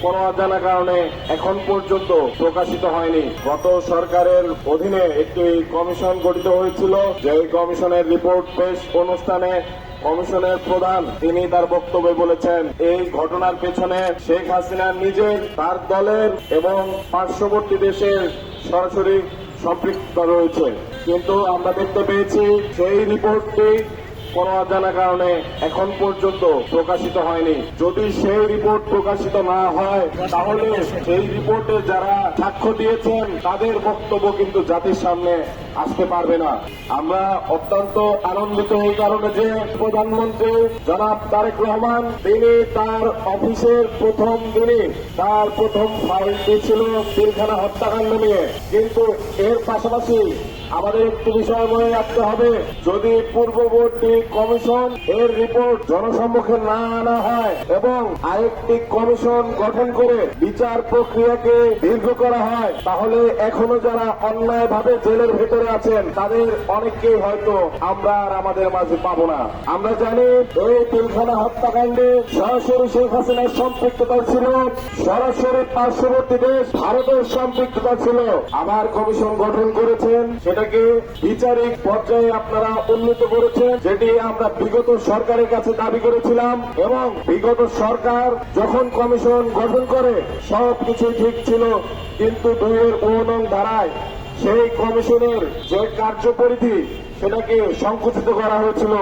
কোনো অজানা কারণে এখন পর্যন্ত প্রকাশিত হয়নি। গত সরকারের অধীনে একটি কমিশন গঠিত হয়েছিল, যে কমিশনের রিপোর্ট পেশ অনুষ্ঠানে কমিশনের প্রধান তিনি তার বক্তব্যে বলেছেন এই ঘটনার পেছনে শেখ হাসিনা নিজের, তার দলের এবং পার্শ্ববর্তী দেশের সরাসরি সম্পৃক্ততা রয়েছে। কিন্তু আমরা দেখতে পেয়েছি সেই রিপোর্টটি কোনো অজানা কারণে এখন পর্যন্ত প্রকাশিত হয়নি। যদি সেই রিপোর্ট প্রকাশিত না হয় তাহলে সেই রিপোর্টে যারা সাক্ষ্য দিয়েছেন তাদের বক্তব্য কিন্তু জাতির সামনে আসতে পারবে না। আমরা অত্যন্ত আনন্দিত এই কারণে যে প্রধানমন্ত্রী জনাব তারেক রহমান তিনি তার অফিসের প্রথম দিনে তার প্রথম ফাইলটি ছিল পিলখানা হত্যাকাণ্ড নিয়ে। কিন্তু এর পাশাপাশি আমাদের একটি বিষয় মনে রাখতে হবে, যদি পূর্ববর্তী কমিশন এর রিপোর্ট জনসম্মুখে না আনা হয় এবং আরেকটি কমিশন গঠন করে বিচার প্রক্রিয়াকে দীর্ঘ করা হয়, তাহলে এখনো যারা অন্যায়ভাবে জেলের ভেতরে আছেন তাদের অনেককেই হয়তো আমরা আর আমাদের মাঝে পাবো না। আমরা জানি এই পিলখানা হত্যাকাণ্ডে সরাসরি শেখ হাসিনার সম্পৃক্ততা ছিল, সরাসরি পার্শ্ববর্তী দেশ ভারতের সম্পৃক্ততা ছিল। আবার কমিশন গঠন করেছেন, সেটাকে বিচারিক পর্যায়ে আপনারা উন্নীত করেছেন, যেটি আমরা বিগত সরকারের কাছে দাবি করেছিলাম। এবং বিগত সরকার যখন কমিশন গঠন করে সবকিছু ঠিক ছিল, কিন্তু 2-9 ধারায় সেই কমিশনের যে কার্যপরিধি সেটাকে সংকুচিত করা হয়েছিল।